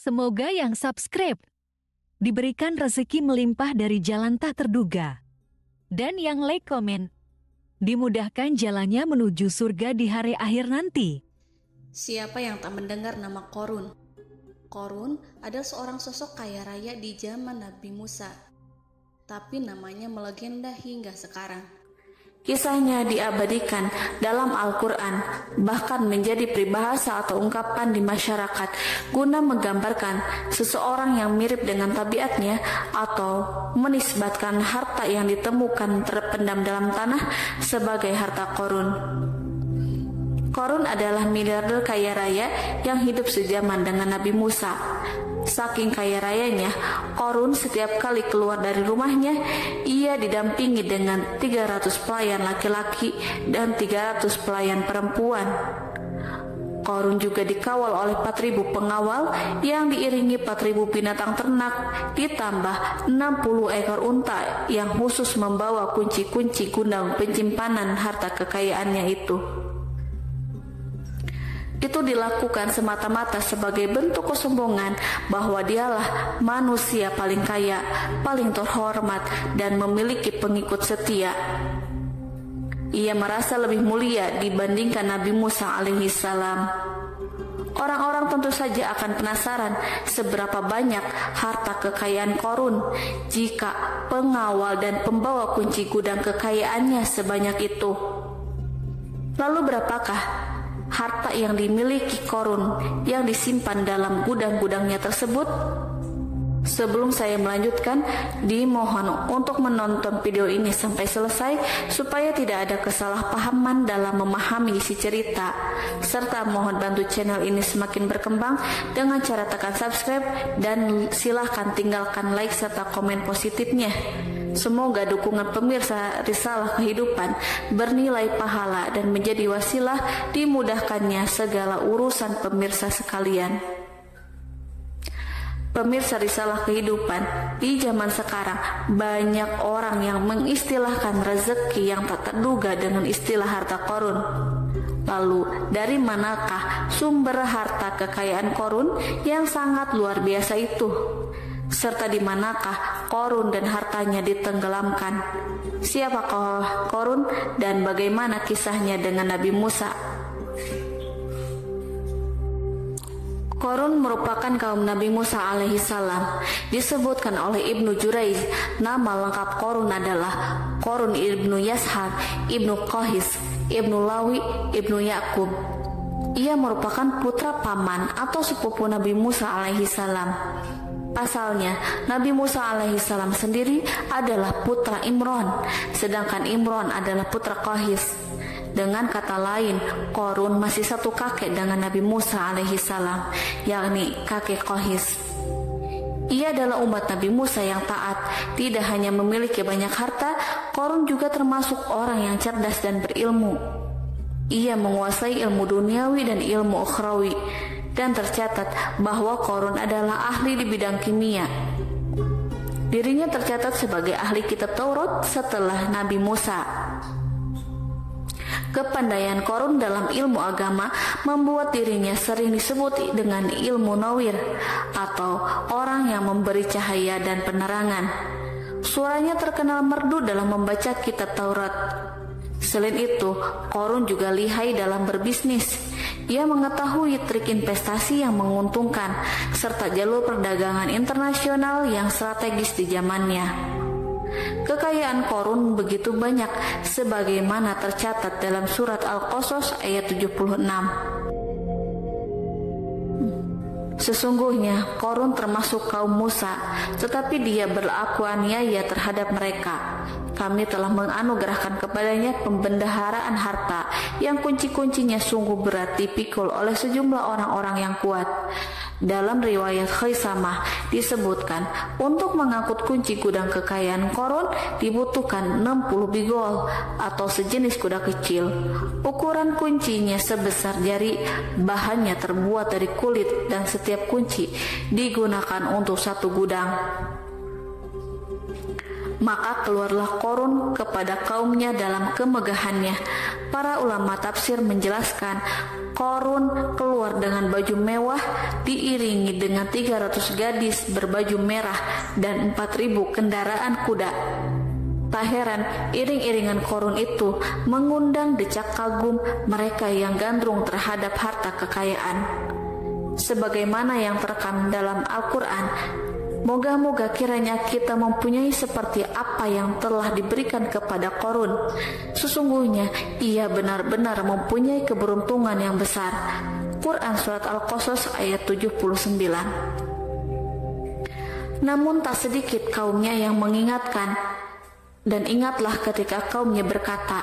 Semoga yang subscribe diberikan rezeki melimpah dari jalan tak terduga. Dan yang like komen, dimudahkan jalannya menuju surga di hari akhir nanti. Siapa yang tak mendengar nama Qorun? Qorun adalah seorang sosok kaya raya di zaman Nabi Musa, tapi namanya melegenda hingga sekarang. Kisahnya diabadikan dalam Al-Quran, bahkan menjadi peribahasa atau ungkapan di masyarakat guna menggambarkan seseorang yang mirip dengan tabiatnya atau menisbatkan harta yang ditemukan terpendam dalam tanah sebagai harta Qorun. Qorun adalah miliarder kaya raya yang hidup sejaman dengan Nabi Musa. Saking kaya rayanya, Qorun setiap kali keluar dari rumahnya, ia didampingi dengan 300 pelayan laki-laki dan 300 pelayan perempuan. Qorun juga dikawal oleh 4.000 pengawal yang diiringi 4.000 binatang ternak, ditambah 60 ekor unta yang khusus membawa kunci-kunci gudang penyimpanan harta kekayaannya itu. Itu dilakukan semata-mata sebagai bentuk kesombongan bahwa dialah manusia paling kaya, paling terhormat, dan memiliki pengikut setia. Ia merasa lebih mulia dibandingkan Nabi Musa alaihissalam. Orang-orang tentu saja akan penasaran seberapa banyak harta kekayaan Qorun jika pengawal dan pembawa kunci gudang kekayaannya sebanyak itu. Lalu berapakah harta yang dimiliki Qorun yang disimpan dalam gudang-gudangnya tersebut? Sebelum saya melanjutkan, dimohon untuk menonton video ini sampai selesai supaya tidak ada kesalahpahaman dalam memahami isi cerita, serta mohon bantu channel ini semakin berkembang dengan cara tekan subscribe dan silahkan tinggalkan like serta komen positifnya. Semoga dukungan pemirsa Risalah Kehidupan bernilai pahala dan menjadi wasilah dimudahkannya segala urusan pemirsa sekalian. Pemirsa Risalah Kehidupan, di zaman sekarang banyak orang yang mengistilahkan rezeki yang tak terduga dengan istilah harta Qorun. Lalu, dari manakah sumber harta kekayaan Qorun yang sangat luar biasa itu? Serta di manakah Qorun dan hartanya ditenggelamkan? Siapakah Qorun dan bagaimana kisahnya dengan Nabi Musa? Qorun merupakan kaum Nabi Musa alaihissalam. Disebutkan oleh Ibnu Jurayj, nama lengkap Qorun adalah Qorun ibnu Yashar, ibnu Qahis, ibnu Lawi, ibnu Yakub. Ia merupakan putra paman atau sepupu Nabi Musa alaihissalam. Pasalnya, Nabi Musa alaihissalam sendiri adalah putra Imron, sedangkan Imron adalah putra Qahis. Dengan kata lain, Qorun masih satu kakek dengan Nabi Musa alaihissalam, yakni kakek Qahis. Ia adalah umat Nabi Musa yang taat. Tidak hanya memiliki banyak harta, Qorun juga termasuk orang yang cerdas dan berilmu. Ia menguasai ilmu duniawi dan ilmu ukhrawi, dan tercatat bahwa Qorun adalah ahli di bidang kimia. Dirinya tercatat sebagai ahli kitab Taurat setelah Nabi Musa. Kepandaian Qorun dalam ilmu agama membuat dirinya sering disebut dengan ilmu nawir atau orang yang memberi cahaya dan penerangan. Suaranya terkenal merdu dalam membaca kitab Taurat. Selain itu, Qorun juga lihai dalam berbisnis. Ia mengetahui trik investasi yang menguntungkan serta jalur perdagangan internasional yang strategis di zamannya. Kekayaan Qorun begitu banyak sebagaimana tercatat dalam surat Al-Qasas ayat 76. Sesungguhnya Qorun termasuk kaum Musa, tetapi dia berlaku aniaya terhadap mereka. Kami telah menganugerahkan kepadanya pembendaharaan harta yang kunci-kuncinya sungguh berat dipikul oleh sejumlah orang-orang yang kuat. Dalam riwayat Khaisamah disebutkan, untuk mengangkut kunci gudang kekayaan Qorun dibutuhkan 60 bigol atau sejenis kuda kecil. Ukuran kuncinya sebesar jari, bahannya terbuat dari kulit dan setiap kunci digunakan untuk satu gudang. Maka keluarlah Qarun kepada kaumnya dalam kemegahannya. Para ulama tafsir menjelaskan, Qarun keluar dengan baju mewah diiringi dengan 300 gadis berbaju merah dan 4.000 kendaraan kuda. Tak heran iring-iringan Qarun itu mengundang decak kagum mereka yang gandrung terhadap harta kekayaan. Sebagaimana yang terekam dalam Al-Quran, moga-moga kiranya kita mempunyai seperti apa yang telah diberikan kepada Qarun. Sesungguhnya ia benar-benar mempunyai keberuntungan yang besar. Quran Surat Al-Qasas ayat 79. Namun tak sedikit kaumnya yang mengingatkan, dan ingatlah ketika kaumnya berkata,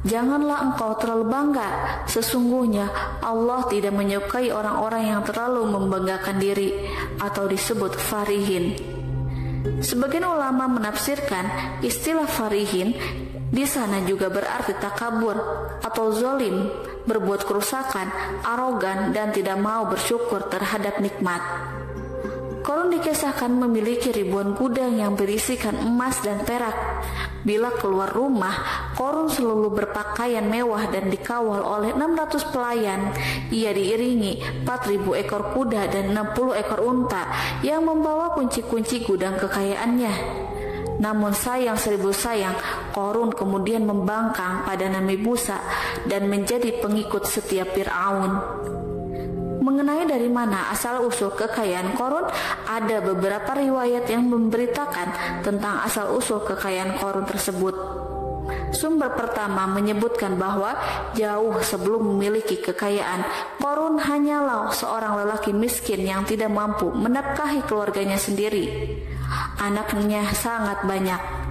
janganlah engkau terlalu bangga. Sesungguhnya Allah tidak menyukai orang-orang yang terlalu membanggakan diri atau disebut farihin. Sebagian ulama menafsirkan istilah farihin di sana juga berarti takabur atau zolim, berbuat kerusakan, arogan, dan tidak mau bersyukur terhadap nikmat. Qarun dikisahkan memiliki ribuan gudang yang berisikan emas dan perak. Bila keluar rumah, Qarun selalu berpakaian mewah dan dikawal oleh 600 pelayan. Ia diiringi 4.000 ekor kuda dan 60 ekor unta yang membawa kunci-kunci gudang kekayaannya. Namun sayang seribu sayang, Qarun kemudian membangkang pada Nabi Musa dan menjadi pengikut setia Fir'aun. Mengenai dari mana asal-usul kekayaan Qarun, ada beberapa riwayat yang memberitakan tentang asal-usul kekayaan Qarun tersebut. Sumber pertama menyebutkan bahwa jauh sebelum memiliki kekayaan, Qarun hanyalah seorang lelaki miskin yang tidak mampu menafkahi keluarganya sendiri. Anaknya sangat banyak.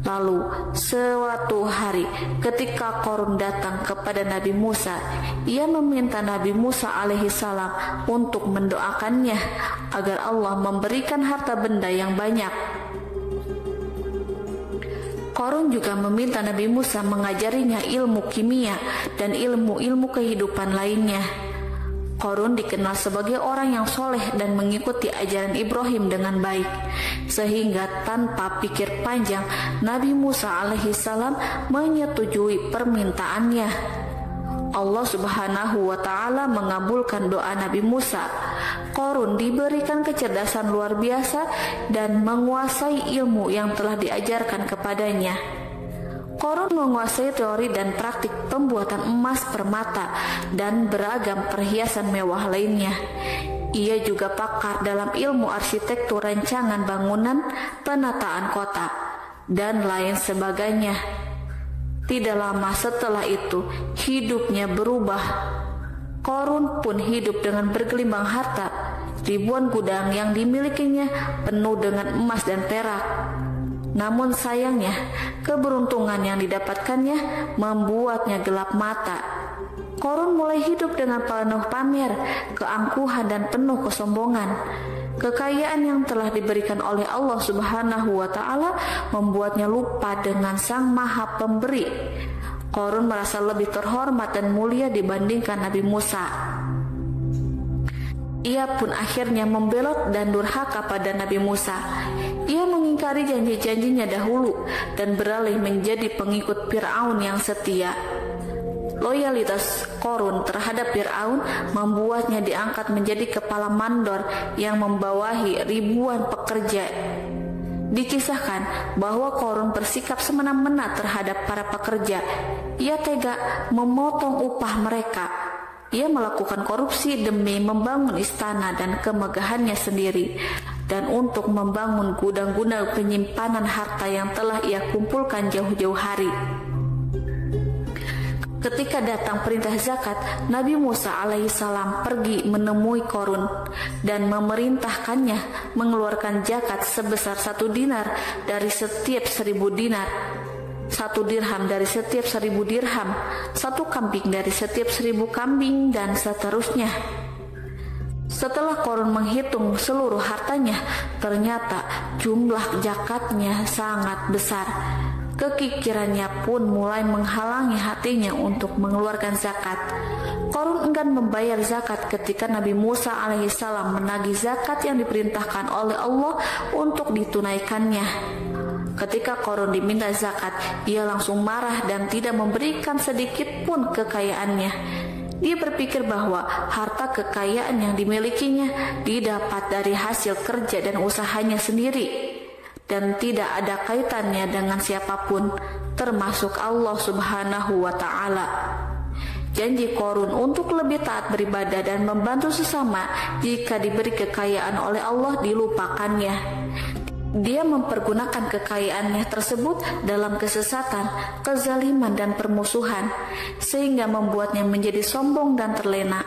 Lalu suatu hari ketika Qarun datang kepada Nabi Musa, ia meminta Nabi Musa alaihissalam untuk mendoakannya agar Allah memberikan harta benda yang banyak. Qarun juga meminta Nabi Musa mengajarinya ilmu kimia dan ilmu-ilmu kehidupan lainnya. Qarun dikenal sebagai orang yang soleh dan mengikuti ajaran Ibrahim dengan baik, sehingga tanpa pikir panjang Nabi Musa alaihissalam menyetujui permintaannya. Allah Subhanahu wa Ta'ala mengabulkan doa Nabi Musa. Qarun diberikan kecerdasan luar biasa dan menguasai ilmu yang telah diajarkan kepadanya. Qarun menguasai teori dan praktik pembuatan emas permata dan beragam perhiasan mewah lainnya. Ia juga pakar dalam ilmu arsitektur rancangan bangunan, penataan kota, dan lain sebagainya. Tidak lama setelah itu, hidupnya berubah. Qarun pun hidup dengan bergelimang harta. Ribuan gudang yang dimilikinya penuh dengan emas dan perak. Namun sayangnya, keberuntungan yang didapatkannya membuatnya gelap mata. Qarun mulai hidup dengan penuh pamer, keangkuhan, dan penuh kesombongan. Kekayaan yang telah diberikan oleh Allah Subhanahu wa Ta'ala membuatnya lupa dengan Sang Maha Pemberi. Qarun merasa lebih terhormat dan mulia dibandingkan Nabi Musa. Ia pun akhirnya membelot dan durhaka pada Nabi Musa. Ia mengingkari janji-janjinya dahulu dan beralih menjadi pengikut Fir'aun yang setia. Loyalitas Qarun terhadap Fir'aun membuatnya diangkat menjadi kepala mandor yang membawahi ribuan pekerja. Dikisahkan bahwa Qarun bersikap semena-mena terhadap para pekerja. Ia tega memotong upah mereka. Ia melakukan korupsi demi membangun istana dan kemegahannya sendiri, dan untuk membangun gudang-gudang penyimpanan harta yang telah ia kumpulkan jauh-jauh hari. Ketika datang perintah zakat, Nabi Musa alaihissalam pergi menemui Qarun dan memerintahkannya mengeluarkan zakat sebesar 1 dinar dari setiap 1000 dinar, 1 dirham dari setiap 1000 dirham, 1 kambing dari setiap 1000 kambing, dan seterusnya. Setelah Qarun menghitung seluruh hartanya, ternyata jumlah zakatnya sangat besar. Kekikirannya pun mulai menghalangi hatinya untuk mengeluarkan zakat. Qarun enggan membayar zakat ketika Nabi Musa alaihissalam menagih zakat yang diperintahkan oleh Allah untuk ditunaikannya. Ketika Korun diminta zakat, ia langsung marah dan tidak memberikan sedikit pun kekayaannya. Dia berpikir bahwa harta kekayaan yang dimilikinya didapat dari hasil kerja dan usahanya sendiri, dan tidak ada kaitannya dengan siapapun, termasuk Allah Subhanahu wa Ta'ala. Janji Korun untuk lebih taat beribadah dan membantu sesama jika diberi kekayaan oleh Allah dilupakannya. Dia mempergunakan kekayaannya tersebut dalam kesesatan, kezaliman, dan permusuhan, sehingga membuatnya menjadi sombong dan terlena.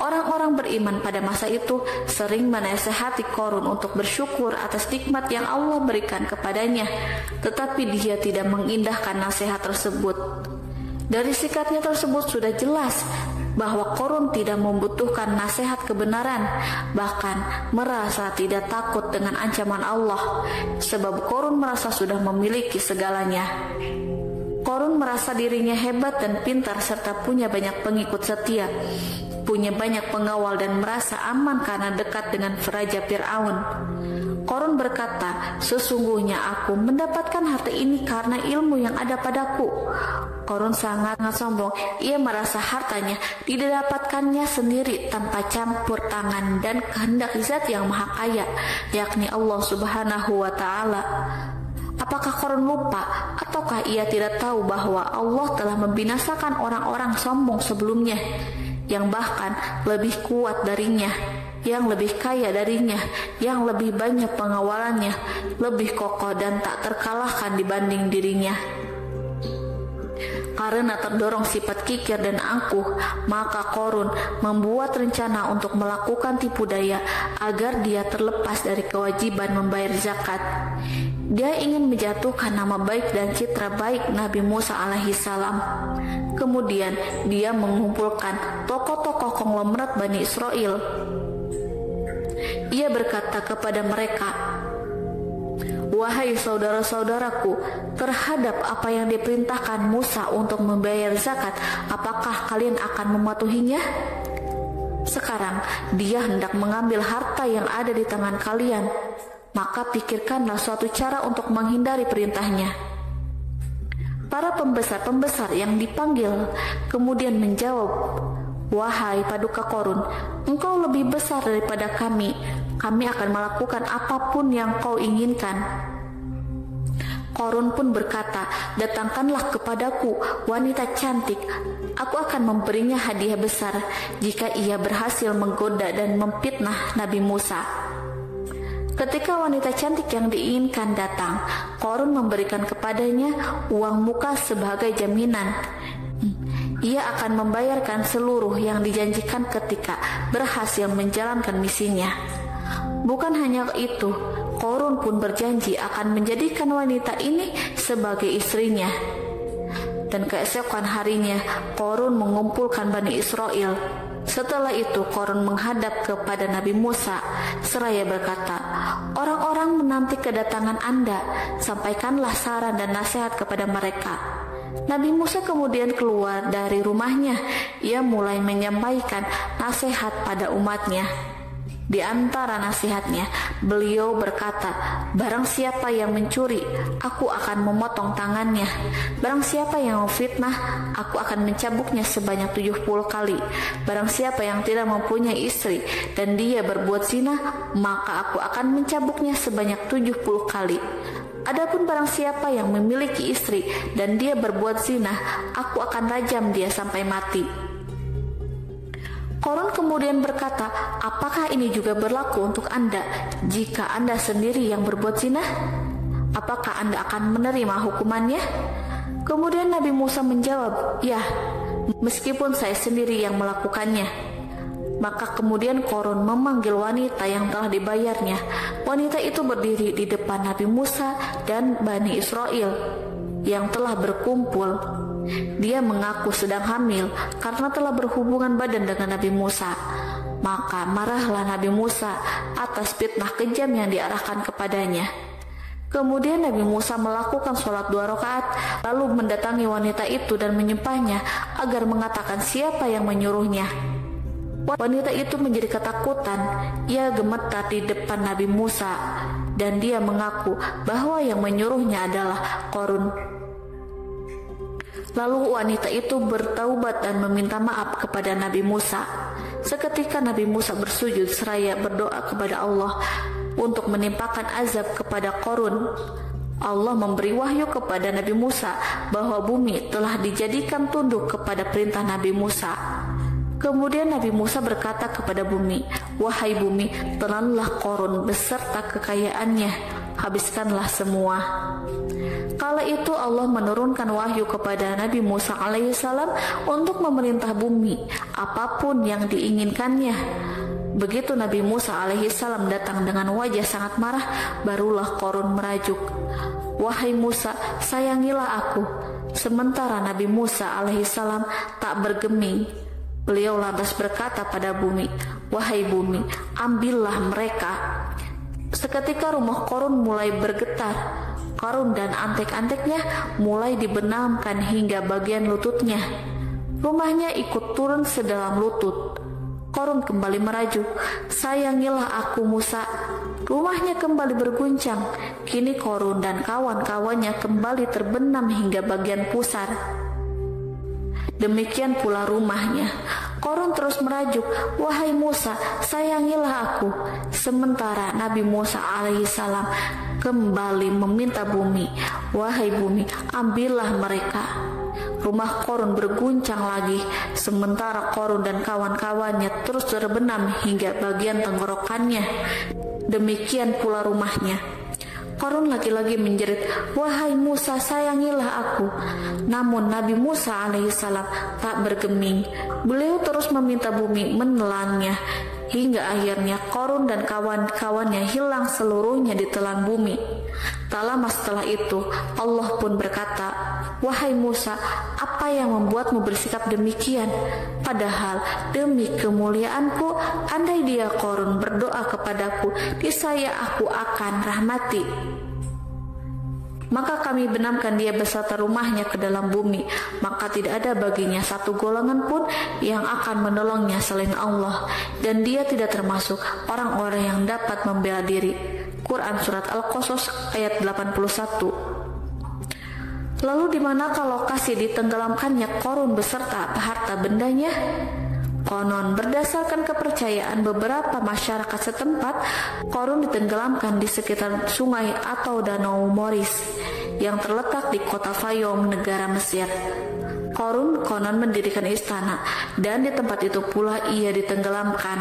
Orang-orang beriman pada masa itu sering menasehati Korun untuk bersyukur atas nikmat yang Allah berikan kepadanya, tetapi dia tidak mengindahkan nasihat tersebut. Dari sikapnya tersebut sudah jelas bahwa Korun tidak membutuhkan nasihat kebenaran, bahkan merasa tidak takut dengan ancaman Allah, sebab Korun merasa sudah memiliki segalanya. Korun merasa dirinya hebat dan pintar serta punya banyak pengikut setia, punya banyak pengawal dan merasa aman karena dekat dengan Raja Fir'aun. Korun berkata, "Sesungguhnya aku mendapatkan harta ini karena ilmu yang ada padaku." Korun sangat sombong. Ia merasa hartanya didapatkannya sendiri tanpa campur tangan dan kehendak Zat yang Maha Kaya, yakni Allah Subhanahu wa Ta'ala. Apakah Korun lupa ataukah ia tidak tahu bahwa Allah telah membinasakan orang-orang sombong sebelumnya, yang bahkan lebih kuat darinya, yang lebih kaya darinya, yang lebih banyak pengawalannya, lebih kokoh dan tak terkalahkan dibanding dirinya? Karena terdorong sifat kikir dan angkuh, maka Korun membuat rencana untuk melakukan tipu daya agar dia terlepas dari kewajiban membayar zakat. Dia ingin menjatuhkan nama baik dan citra baik Nabi Musa alaihissalam. Kemudian dia mengumpulkan tokoh-tokoh konglomerat Bani Israel. Ia berkata kepada mereka, "Wahai saudara-saudaraku, terhadap apa yang diperintahkan Musa untuk membayar zakat, apakah kalian akan mematuhinya? Sekarang dia hendak mengambil harta yang ada di tangan kalian, maka pikirkanlah suatu cara untuk menghindari perintahnya." Para pembesar-pembesar yang dipanggil kemudian menjawab, "Wahai paduka Korun, engkau lebih besar daripada kami. Kami akan melakukan apapun yang kau inginkan." Korun pun berkata, "Datangkanlah kepadaku wanita cantik. Aku akan memberinya hadiah besar jika ia berhasil menggoda dan memfitnah Nabi Musa." Ketika wanita cantik yang diinginkan datang, Korun memberikan kepadanya uang muka sebagai jaminan. Ia akan membayarkan seluruh yang dijanjikan ketika berhasil menjalankan misinya. Bukan hanya itu, Korun pun berjanji akan menjadikan wanita ini sebagai istrinya. Dan keesokan harinya, Korun mengumpulkan Bani Israel. Setelah itu, Korun menghadap kepada Nabi Musa seraya berkata, "Orang-orang menanti kedatangan Anda, sampaikanlah saran dan nasihat kepada mereka." Nabi Musa kemudian keluar dari rumahnya. Ia mulai menyampaikan nasihat pada umatnya. Di antara nasihatnya, beliau berkata, "Barang siapa yang mencuri, aku akan memotong tangannya. Barang siapa yang memfitnah, aku akan mencambuknya sebanyak 70 kali. Barang siapa yang tidak mempunyai istri dan dia berbuat zina, maka aku akan mencambuknya sebanyak 70 kali. Adapun barang siapa yang memiliki istri dan dia berbuat zina, aku akan rajam dia sampai mati." Korun kemudian berkata, "Apakah ini juga berlaku untuk Anda jika Anda sendiri yang berbuat zina? Apakah Anda akan menerima hukumannya?" Kemudian Nabi Musa menjawab, "Ya, meskipun saya sendiri yang melakukannya." Maka kemudian Korun memanggil wanita yang telah dibayarnya. Wanita itu berdiri di depan Nabi Musa dan Bani Israel yang telah berkumpul. Dia mengaku sedang hamil karena telah berhubungan badan dengan Nabi Musa. Maka marahlah Nabi Musa atas fitnah kejam yang diarahkan kepadanya. Kemudian Nabi Musa melakukan sholat 2 rakaat, lalu mendatangi wanita itu dan menyumpahnya agar mengatakan siapa yang menyuruhnya. Wanita itu menjadi ketakutan. Ia gemetar di depan Nabi Musa dan dia mengaku bahwa yang menyuruhnya adalah Qarun. Lalu wanita itu bertaubat dan meminta maaf kepada Nabi Musa. Seketika Nabi Musa bersujud seraya berdoa kepada Allah untuk menimpakan azab kepada Qarun. Allah memberi wahyu kepada Nabi Musa bahwa bumi telah dijadikan tunduk kepada perintah Nabi Musa. Kemudian Nabi Musa berkata kepada bumi, "Wahai bumi, telanlah Qarun beserta kekayaannya, habiskanlah semua." Kala itu Allah menurunkan wahyu kepada Nabi Musa alaihissalam untuk memerintah bumi apapun yang diinginkannya. Begitu Nabi Musa alaihissalam datang dengan wajah sangat marah, barulah Qarun merajuk, "Wahai Musa, sayangilah aku." Sementara Nabi Musa alaihissalam tak bergeming. Beliau lantas berkata pada bumi, "Wahai bumi, ambillah mereka." Seketika rumah Qarun mulai bergetar. Qarun dan antek-anteknya mulai dibenamkan hingga bagian lututnya. Rumahnya ikut turun sedalam lutut. Qarun kembali merajuk, "Sayangilah aku Musa." Rumahnya kembali berguncang. Kini Qarun dan kawan-kawannya kembali terbenam hingga bagian pusar. Demikian pula rumahnya. Qarun terus merajuk, "Wahai Musa, sayangilah aku." Sementara Nabi Musa alaihissalam kembali meminta bumi, "Wahai bumi, ambillah mereka." Rumah Qarun berguncang lagi, sementara Qarun dan kawan-kawannya terus terbenam hingga bagian tenggorokannya. Demikian pula rumahnya. Qarun lagi-lagi menjerit, "Wahai Musa, sayangilah aku." Namun Nabi Musa alaihissalam tak bergeming. Beliau terus meminta bumi menelannya, hingga akhirnya Qarun dan kawan-kawannya hilang seluruhnya di telan bumi. Tak lama setelah itu Allah pun berkata, "Wahai Musa, apa yang membuatmu bersikap demikian? Padahal demi kemuliaanku, andai dia Qarun berdoa kepadaku, niscaya aku akan rahmati. Maka kami benamkan dia beserta rumahnya ke dalam bumi, maka tidak ada baginya satu golongan pun yang akan menolongnya selain Allah, dan dia tidak termasuk orang-orang yang dapat membela diri." Quran Surat Al-Qasas ayat 81. Lalu di manakah lokasi ditenggelamkannya Qarun beserta harta bendanya? Konon berdasarkan kepercayaan beberapa masyarakat setempat, Qarun ditenggelamkan di sekitar sungai atau danau Moris yang terletak di kota Fayum, negara Mesir. Qarun konon mendirikan istana dan di tempat itu pula ia ditenggelamkan.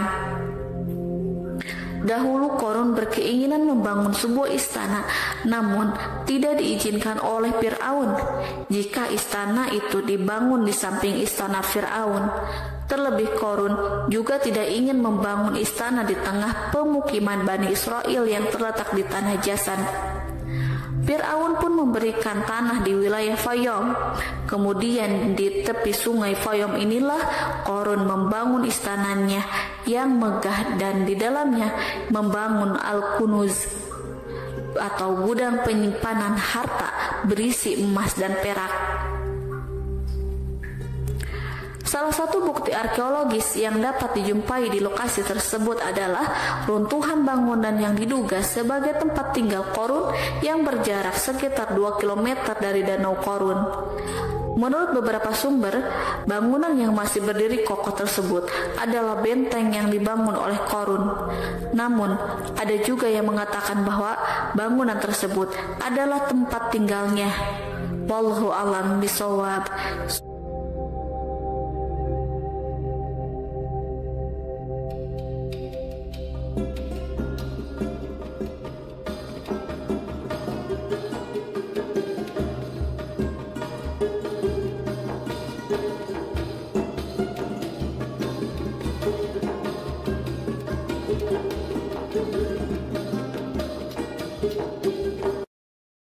Dahulu Qarun berkeinginan membangun sebuah istana, namun tidak diizinkan oleh Fir'aun jika istana itu dibangun di samping istana Fir'aun. Terlebih Qarun juga tidak ingin membangun istana di tengah pemukiman Bani Israel yang terletak di tanah Jasan. Fir'aun pun memberikan tanah di wilayah Fayum. Kemudian di tepi sungai Fayum inilah Qarun membangun istananya yang megah dan di dalamnya membangun Al-Kunuz atau gudang penyimpanan harta berisi emas dan perak. Salah satu bukti arkeologis yang dapat dijumpai di lokasi tersebut adalah runtuhan bangunan yang diduga sebagai tempat tinggal Qarun yang berjarak sekitar 2 km dari Danau Qarun. Menurut beberapa sumber, bangunan yang masih berdiri kokoh tersebut adalah benteng yang dibangun oleh Qarun. Namun, ada juga yang mengatakan bahwa bangunan tersebut adalah tempat tinggalnya. Wallahu a'lam bishawab.